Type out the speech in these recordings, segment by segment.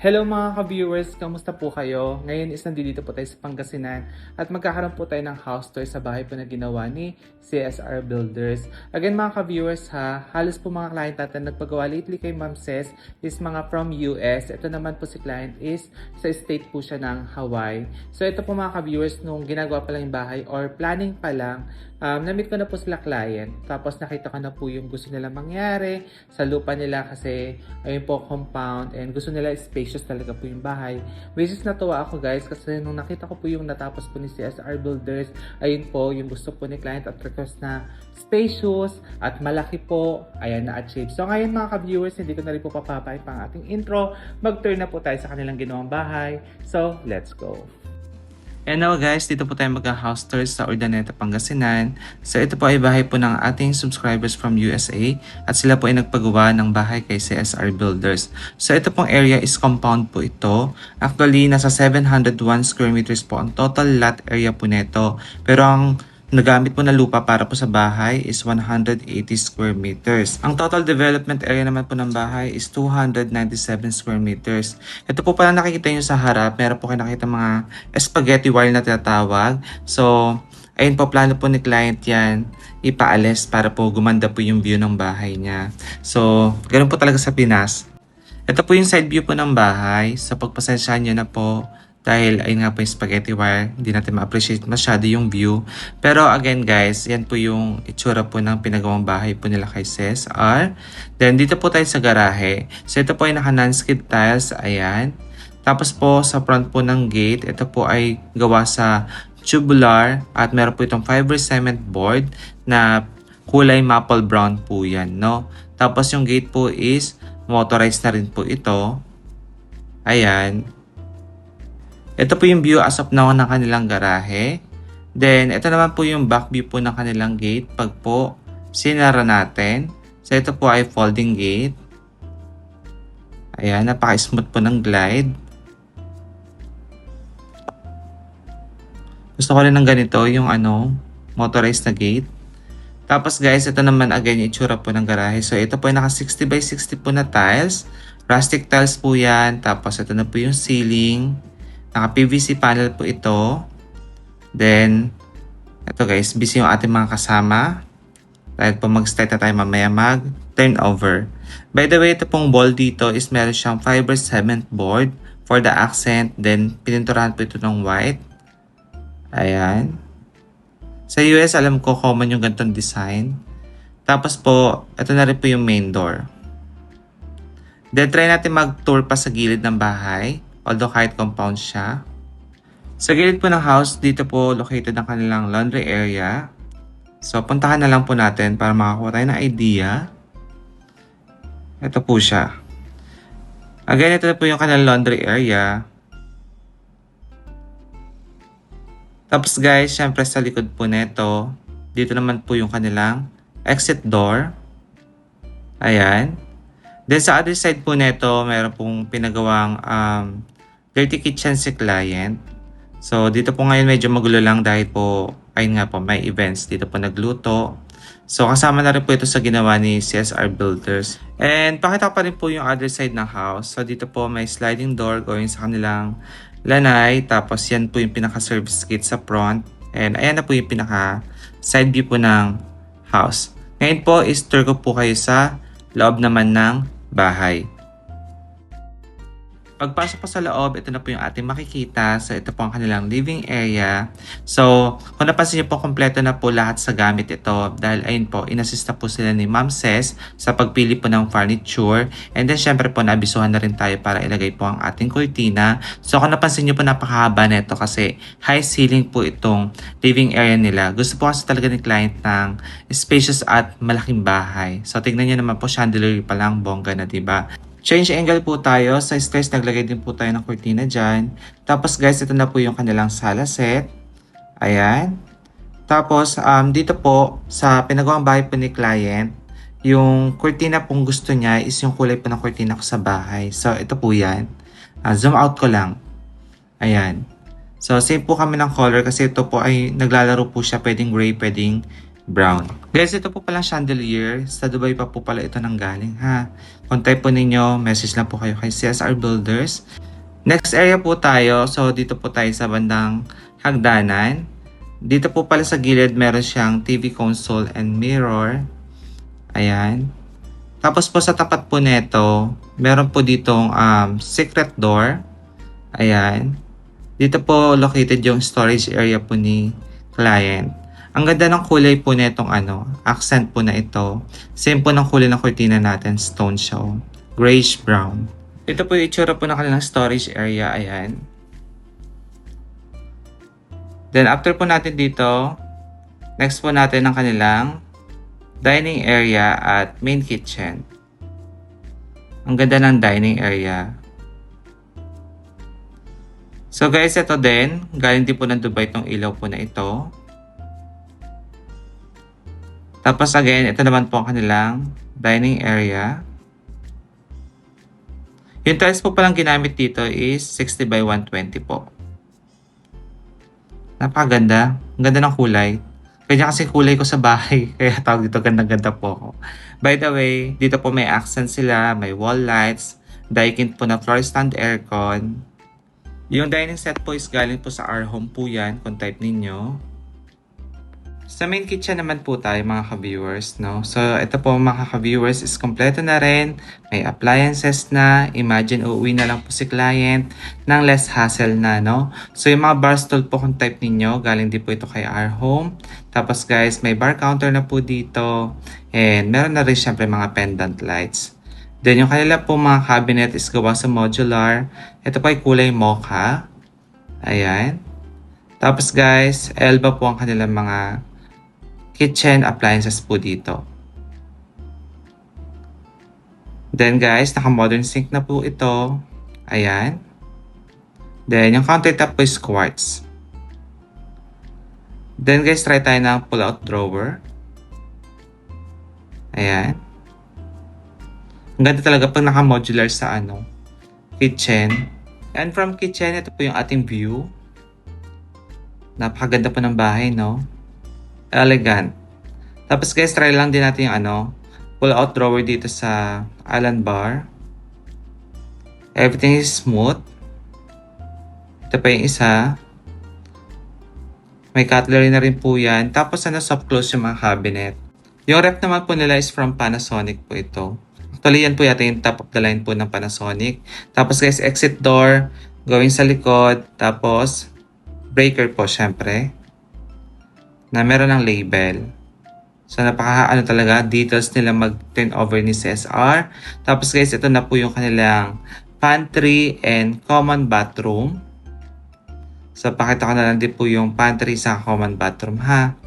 Hello mga ka-viewers, kamusta po kayo? Ngayon is nandito po tayo sa Pangasinan at magkakaroon po tayo ng house tour sa bahay po na ginawa ni CSR Builders. Again mga ka-viewers halos po mga client natin nagpagawa lately kay Ma'am Ces is mga from US. Ito naman po si client is sa state po siya ng Hawaii. So ito po mga ka-viewers, nung ginagawa pa lang yung bahay or planning pa lang, na-meet ko na po sila client. Tapos nakita ko na po yung gusto nila mangyari sa lupa nila kasi ayun po compound and gusto nila spacious talaga po yung bahay. Which is natuwa ako guys kasi nung nakita ko po yung natapos po ni CSR Builders, ayun po yung gusto po ni client at request na spacious at malaki po, ayan na-achieve. So ngayon mga ka-viewers, hindi ko na rin po papapain pang ating intro. Mag-turn na po tayo sa kanilang ginawang bahay. So let's go! And now guys, dito po tayo mag-house tour sa Urdaneta, Pangasinan. So ito po ay bahay po ng ating subscribers from USA at sila po ay nagpagawa ng bahay kay CSR Builders. So ito pong area is compound po ito. Actually, nasa 701 square meters po ang total lot area po nito. Pero ang nagamit po na lupa para po sa bahay is 180 square meters. Ang total development area naman po ng bahay is 297 square meters. Ito po pala nakikita nyo sa harap, meron po kayo nakikita mga spaghetti wire na tinatawag. So, ayun po, plano po ni client yan ipaalis para po gumanda po yung view ng bahay niya. So, ganoon po talaga sa Pinas. Ito po yung side view po ng bahay. So, pagpasensyahan nyo na po. Dahil ayun nga po yung spaghetti wire, hindi natin ma-appreciate masyado yung view. Pero again guys, yan po yung itsura po ng pinagawang bahay po nila kay CSR. Then dito po tayo sa garahe. So ito po ay naka non-skid tiles, ayan. Tapos po sa front po ng gate, ito po ay gawa sa tubular at meron po itong fiber cement board na kulay maple brown po yan, no? Tapos yung gate po is motorized na rin po ito. Ayan. Ito po yung view as of now ng kanilang garahe. Then, ito naman po yung back view po ng kanilang gate pag po sinara natin. So, ito po ay folding gate. Ayan, napaka-smooth po ng glide. Gusto ko rin ng ganito, yung motorized na gate. Tapos guys, ito naman again yung itsura po ng garahe. So, ito po ay naka 60 by 60 po na tiles. Rustic tiles po yan. Tapos, ito na po yung ceiling. Naka PVC panel po ito. Then, ito guys, busy yung ating mga kasama. Dahil po mag-start na tayo mamaya mag-turn over. By the way, ito pong ball dito is meron siyang fiber cement board for the accent. Then, pininturahan po ito ng white. Ayan. Sa US, alam ko common yung ganitong design. Tapos po, ito na rin po yung main door. Then, try natin mag-tour pa sa gilid ng bahay. Although kahit compound siya. Sa gilid po ng house, dito po located ang kanilang laundry area. So, puntahan na lang po natin para makakuha tayo ng idea. Ito po siya. Again, ito po yung kanilang laundry area. Tapos guys, syempre sa likod po nito, dito naman po yung kanilang exit door. Ayan. Then sa other side po nito, meron pong pinagawang dirty kitchen si client. So, dito po ngayon medyo magulo lang dahil po, ayun nga po, may events. Dito po nagluto. So, kasama na rin po ito sa ginawa ni CSR Builders. And, pakita ko pa rin po yung other side ng house. So, dito po may sliding door going sa kanilang lanay. Tapos, yan po yung pinaka-service gate sa front. And, ayan na po yung pinaka-side view po ng house. Ngayon po, is-tour ko po kayo sa loob naman ng bahay. Pagpasok po sa loob, ito na po yung ating makikita. So, ito po ang kanilang living area. So, kung napansin niyo po, kompleto na po lahat sa gamit ito. Dahil ayun po, inassista po sila ni Ma'am Ces sa pagpili po ng furniture. And then, syempre po, naabisuhan na rin tayo para ilagay po ang ating kurtina. So, kung napansin niyo po, napakahaba nito kasi high ceiling po itong living area nila. Gusto po kasi talaga ni client ng spacious at malaking bahay. So, tignan niyo naman po, chandelier pa lang, bongga na, diba? Change angle po tayo. Sa stairs, naglagay din po tayo ng kurtina dyan. Tapos guys, ito na po yung kanilang sala set. Ayan. Tapos, dito po, sa pinagawang bahay po ni client, yung kurtina pong gusto niya is yung kulay po ng kurtina ko sa bahay. So, ito po yan. Zoom out ko lang. Ayan. So, same po kami ng color kasi ito po ay naglalaro po siya. Pwedeng gray, pwedeng brown. Guys, ito po pala chandelier. Sa Dubai pa po pala ito nanggaling ha. Contact po ninyo, message lang po kayo kay CSR Builders. Next area po tayo. So dito po tayo sa bandang hagdanan. Dito po pala sa gilid meron siyang TV console and mirror. Ayan. Tapos po sa tapat po nito, meron po ditong secret door. Ayan. Dito po located yung storage area po ni client. Ang ganda ng kulay po netong accent po na ito. Same po ng kulay ng kurtina natin, stone siya. Grayish brown. Ito po yung itsura po ng kanilang storage area. Ayan. Then after po natin dito, next po natin ang kanilang dining area at main kitchen. Ang ganda ng dining area. So guys, ito din. Galing din po ng Dubai itong ilaw po na ito. Tapos again, ito naman po ang kanilang dining area. Yung tiles po palang ginamit dito is 60 by 120 po. Napakaganda. Ang ganda ng kulay. Kanya kasi kulay ko sa bahay. Kaya tawag dito, ganda-ganda po ako. By the way, dito po may accent sila, may wall lights, Daikin po na floor stand aircon. Yung dining set po is galing po sa our home po yan, kung type ninyo. Sa main kitchen naman po tayo mga ka-viewers, no? So, ito po mga ka-viewers is kompleto na rin. May appliances na. Imagine, uuwi na lang po si client ng less hassle na, no? So, yung mga bar stool po kung type ninyo, galing din po ito kay our home. Tapos guys, may bar counter na po dito. And meron na rin syempre mga pendant lights. Then, yung kanila po mga cabinet is gawa sa modular. Ito po ay kulay mocha. Ayan. Tapos guys, Elba po ang kanilang mga kitchen appliances po dito. Then guys, naka-modern sink na po ito. Ayan. Then yung countertop po is quartz. Then guys, try tayo ng pull-out drawer. Ayan. Ang ganda talaga pag naka-modular sa kitchen. And from kitchen, ito po yung ating view. Napakaganda po ng bahay, no? Elegant. Tapos guys, try lang din natin yung pull-out drawer dito sa island bar. Everything is smooth. Ito pa yung isa. May cutlery na rin po yan. Tapos soft close yung mga cabinet. Yung ref naman po nila is from Panasonic po ito. Actually, yan po yata yung top of the line po ng Panasonic. Tapos guys, exit door. Going sa likod. Tapos, breaker po syempre. Na meron ng label. So napaka talaga details nila mag-turn over ni CSR. Tapos guys, ito na po yung kanilang pantry and common bathroom. So pakita ko na lang din po yung pantry sa common bathroom ha.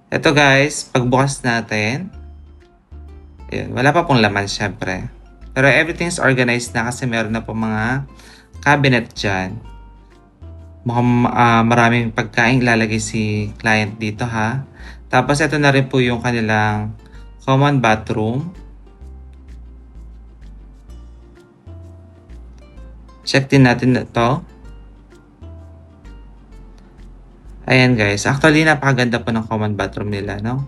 Ito guys, pagbukas natin. Ayan, wala pa pong laman syempre. Pero everything is organized na kasi meron na po mga cabinet dyan. Mukhang maraming pagkain lalagay si client dito ha. Tapos ito na rin po yung kanilang common bathroom. Check din natin ito. Ayan guys. Actually, napakaganda po ng common bathroom nila, no?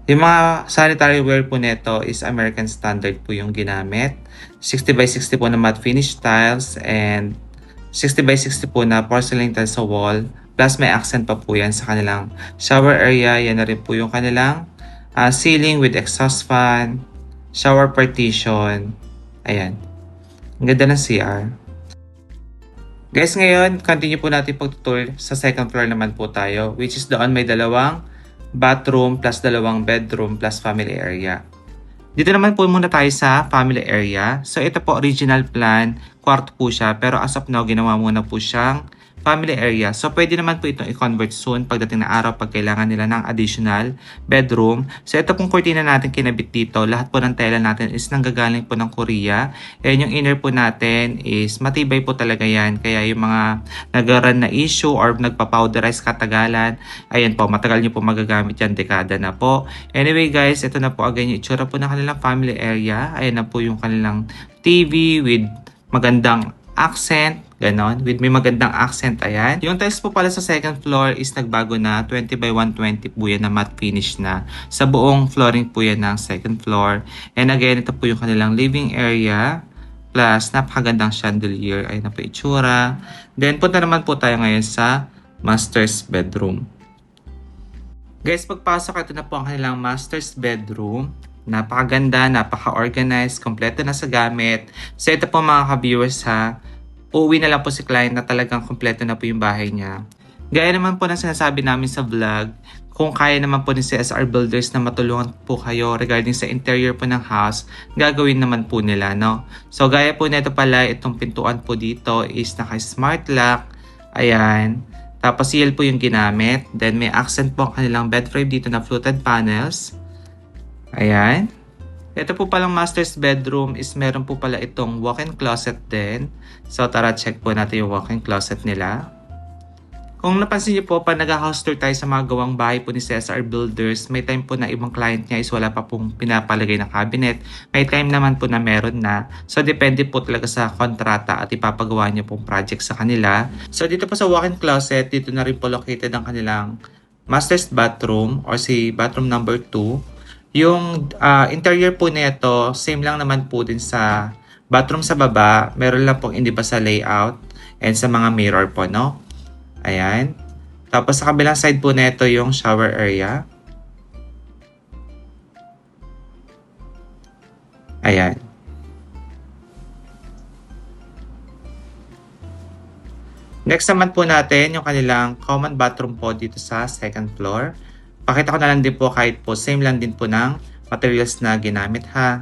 Yung mga sanitary ware po nito is American Standard po yung ginamit. 60 by 60 po na matte finish tiles and 60 by 60 po na porcelain tiles sa wall. Plus may accent pa po yan sa kanilang shower area. Yan na rin po yung kanilang ceiling with exhaust fan, shower partition. Ayan. Ang ganda ng CR. Guys, ngayon, continue po natin pag-tour sa second floor naman po tayo. Which is doon may dalawang bathroom plus dalawang bedroom plus family area. Dito naman po muna tayo sa family area. So ito po original plan, kwarto po siya. Pero as of now, ginawa muna po siyang family area. So pwede naman po itong i-convert soon pagdating na araw pag kailangan nila ng additional bedroom. So ito pong kurtina natin kinabit dito. Lahat po ng tela natin is nanggagaling po ng Korea. And yung inner po natin is matibay po talaga yan. Kaya yung mga nag-run na issue or nagpa-powderize katagalan, ayan po, matagal nyo po magagamit yan. Dekada na po. Anyway guys, ito na po again yung itsura po ng kanilang family area. Ayan na po yung kanilang TV with magandang accent, ganon, with may magandang accent, ayan. Yung tiles po pala sa second floor is nagbago na, 20 by 120 po yan na matte finish na. Sa buong flooring po yan ng second floor. And again, ito po yung kanilang living area. Plus, napakagandang chandelier, ay na po itsura. Then, punta naman po tayo ngayon sa master's bedroom. Guys, pagpasok, ito na po ang kanilang master's bedroom. Napakaganda, napaka-organized, kompleto na sa gamit. So ito po mga ka-viewers ha, uuwi na lang po si client na talagang kompleto na po yung bahay niya. Gaya naman po ng sinasabi namin sa vlog, kung kaya naman po ni CSR Builders na matulungan po kayo regarding sa interior po ng house, gagawin naman po nila, no? So gaya po nito pala, itong pintuan po dito is naka-smart lock. Ayan. Tapos seal po yung ginamit. Then may accent po ang kanilang bed frame dito na fluted panels. Ayan. Ito po palang master's bedroom is meron po pala itong walk-in closet din. So tara check po natin yung walk-in closet nila. Kung napansin niyo po, pag nag-house tour tayo sa mga gawang bahay po ni CSR Builders, may time po na ibang client niya is wala pa pong pinapalagay na cabinet. May time naman po na meron na. So depende po talaga sa kontrata at ipapagawa niyo pong project sa kanila. So dito po sa walk-in closet, dito na rin po located ang kanilang master's bathroom or si bathroom number 2. Yung interior po nito, same lang naman po din sa bathroom sa baba. Meron lang pong iniba sa layout and sa mga mirror po, no? Ayan. Tapos sa kabilang side po nito yung shower area. Ayan. Next naman po natin yung kanilang common bathroom po dito sa second floor. Pakita ko na lang din po kahit po same lang din po ng materials na ginamit ha.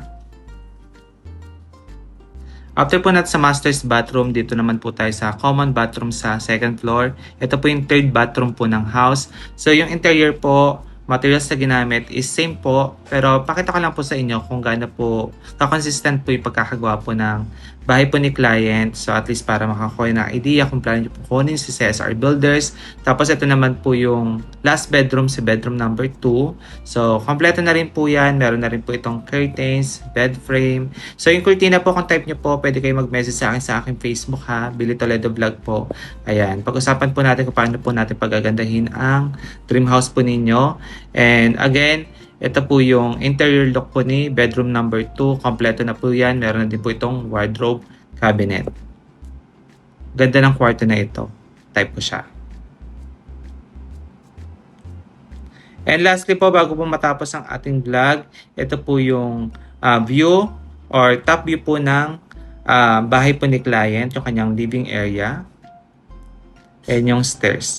After po natin sa master's bathroom, dito naman po tayo sa common bathroom sa second floor. Ito po yung third bathroom po ng house. So yung interior po, materials na ginamit is same po. Pero pakita ko lang po sa inyo kung gaano po kakonsistent po yung pagkakagawa po ng bahay po ni client. So at least para makakuha na idea kung plano nyo po kunin si CSR Builders. Tapos ito naman po yung last bedroom, si bedroom number 2. So kompleto na rin po yan. Meron na rin po itong curtains, bed frame. So yung kurtina po kung type nyo po, pwede kayo mag-message sa akin Facebook ha. Billy Toledo Vlog po. Ayan. Pag-usapan po natin kung paano po natin pagagandahin ang dream house po ninyo. And again, ito po yung interior look po ni bedroom number 2. Kompleto na po yan. Meron na din po itong wardrobe cabinet. Ganda ng kwarto na ito. Type ko siya. And lastly po, bago po matapos ang ating vlog, ito po yung view or top view po ng bahay po ni client. Yung kanyang living area. And yung stairs.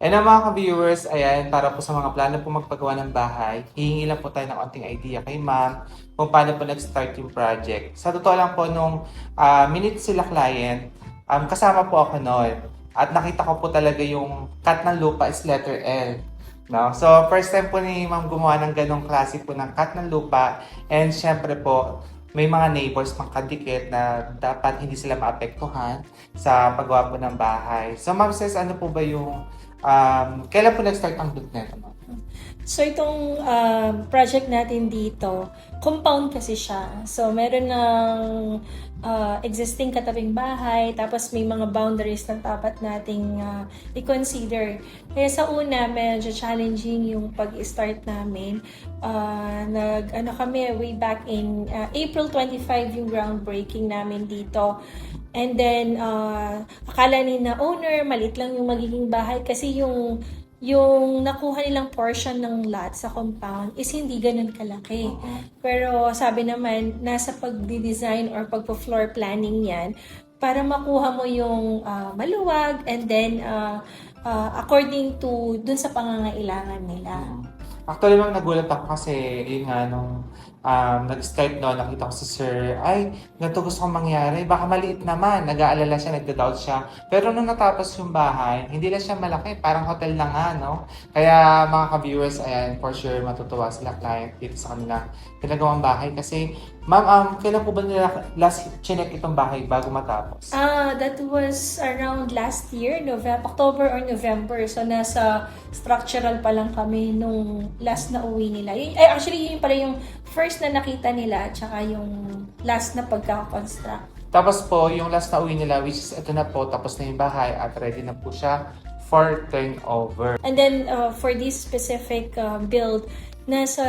And mga ka-viewers, ayan, para po sa mga plano po magpagawa ng bahay, hihingi lang po tayo ng konting idea kay ma'am kung paano po nag-start yung project. Sa totoo lang po, nung minute sila client, kasama po ako noon. At nakita ko po talaga yung cut ng lupa is letter L. No? So, first time po ni ma'am gumawa ng ganong klase po ng cut ng lupa. And syempre po, may mga neighbors pang kadikit na dapat hindi sila maapektuhan sa paggawa po ng bahay. So, ma'am says, ano po ba yung kailan po nag-start ang build nito? So itong project natin dito, compound kasi siya. So meron ng existing katabing bahay, tapos may mga boundaries na dapat nating i-consider. Kaya sa una, medyo challenging yung pag-start namin. Kami way back in April 25 yung groundbreaking namin dito. And then, akala ni na owner, maliit lang yung magiging bahay kasi yung nakuha nilang portion ng lot sa compound is hindi ganun kalaki. Pero sabi naman, nasa pag-design or pagpo-floor planning yan para makuha mo yung maluwag and then according to dun sa pangangailangan nila. Actually, ma'am, nagulat ako kasi yun nga nung nag-Skype no, nakita ko si Sir, ay, ganito gusto kong mangyari. Baka maliit naman. Nag-aalala siya, nagda-doubt siya. Pero nung natapos yung bahay, hindi lang siya malaki. Parang hotel na nga, no? Kaya mga ka-viewers, ayan, for sure matutuwa sila client dito sa kanila ginagawang bahay. Kasi, ma'am, kailan po ba nila last chinek itong bahay bago matapos? That was around last year, October or November. So, nasa structural pa lang kami nung last na uwi nila. Actually, yun pala yung first na nakita nila at saka yung last na pagkaka-construct. Tapos po, yung last na uwi nila, which is ito na po, tapos na yung bahay at ready na po siya for turnover. And then, for this specific build, nasa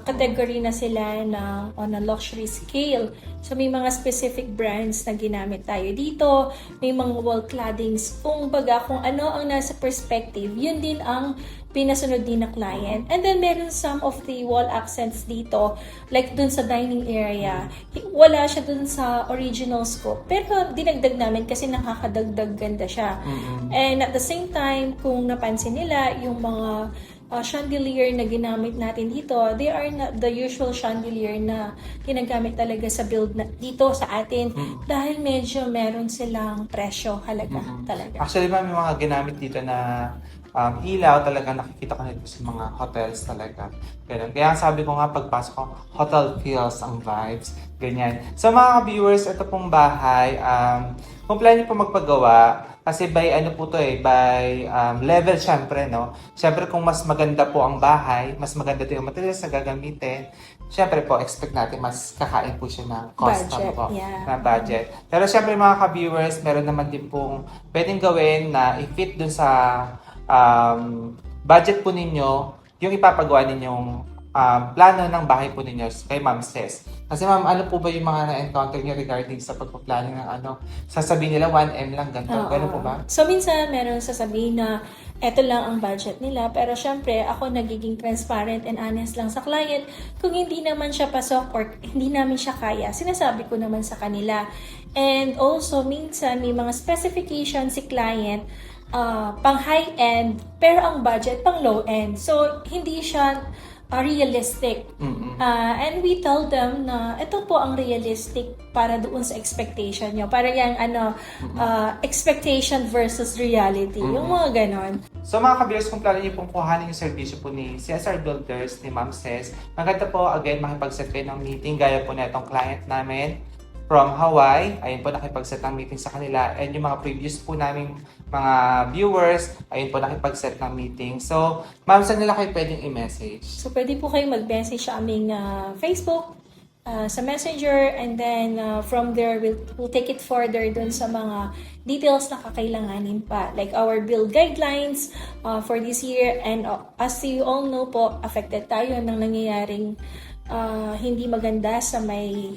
category na sila na on a luxury scale. So, may mga specific brands na ginamit tayo dito. May mga wall claddings. Kung ano ang nasa perspective, yun din ang pinasunod din na client. And then, meron some of the wall accents dito, like dun sa dining area. Wala siya dun sa original scope. Pero, dinagdag namin kasi nakakadagdag ganda siya. And at the same time, kung napansin nila, yung mga chandelier na ginamit natin dito, they are not the usual chandelier na ginagamit talaga sa build na dito sa atin dahil medyo meron silang presyo halaga talaga. Actually, ma'am, yung mga ginamit dito na ilaw, talaga nakikita ko nito sa mga hotels talaga. Ganun. Kaya sabi ko nga, pagpasok ko, hotel feels ang vibes. Ganyan. So mga viewers, ito pong bahay, kung plan niyo po magpagawa, kasi by ano po to by level syempre, no? Syempre kung mas maganda po ang bahay, mas maganda din yung materials na gagamitin, syempre po, expect natin mas kakain po siya ng cost Budget, po, yeah. na budget. Pero syempre mga ka-viewers, meron naman din pong pwedeng gawin na i-fit dun sa budget po ninyo, yung ipapagawa ninyong plano ng bahay po ninyo kay Ma'am Ces. Kasi ma'am, ano po ba yung mga na-encounter niyo regarding sa pagpaplano ng sasabihin nila 1M lang, ganito, gano'n po ba? So, minsan meron sasabihin na eto lang ang budget nila. Pero syempre, ako nagiging transparent and honest lang sa client. Kung hindi naman siya pasok or hindi namin siya kaya, sinasabi ko naman sa kanila. And also, minsan may mga specifications si client pang high-end, pero ang budget pang low-end. So, hindi siya realistic. And we tell them na ito po ang realistic para doon sa expectation nyo. Para yung expectation versus reality. Yung mga ganon. So mga ka-viewers, kung plano niyo pong kuhanin yung servisyo po ni CSR Builders, ni Ma'am Ces, maganda po, again, makipag-set kayo ng meeting, gaya po na itong client namin from Hawaii. Ayun po, nakipag-set ng meeting sa kanila. And yung mga previous po naming mga viewers, ayun po, nakipag-set ng meeting. So, ma'am, saan nila kayo pwedeng i-message? So, pwede po kayo mag-message sa aming Facebook, sa Messenger, and then from there, we'll take it further dun sa mga details na kakailanganin pa. Like our build guidelines for this year. And as you all know po, affected tayo ng nangyayaring hindi maganda sa may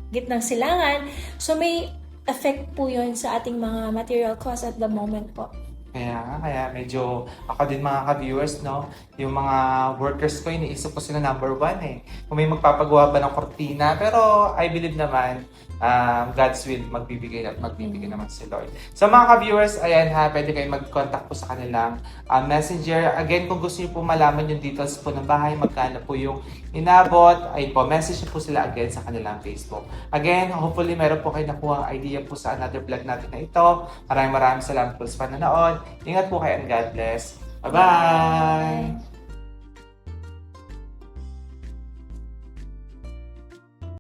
gitnang silangan. So, may effect po yun sa ating mga material costs at the moment po. Kaya medyo ako din mga ka-viewers, no? Yung mga workers ko, iniisip ko sila number 1 eh. Kung may magpapagawa ba ng kortina, pero I believe naman, God's will, magbibigay naman si Lord. So mga ka-viewers, ayan ha, pwede kayo mag-contact po sa kanilang messenger. Again, kung gusto niyo po malaman yung details po ng bahay, magkano po yung inabot, ayun po, message niyo po sila again sa kanilang Facebook. Again, hopefully meron po kayo nakuha idea po sa another vlog natin na ito. Maraming salamat po sa panonood. Ingat po kayo and God bless. Bye-bye!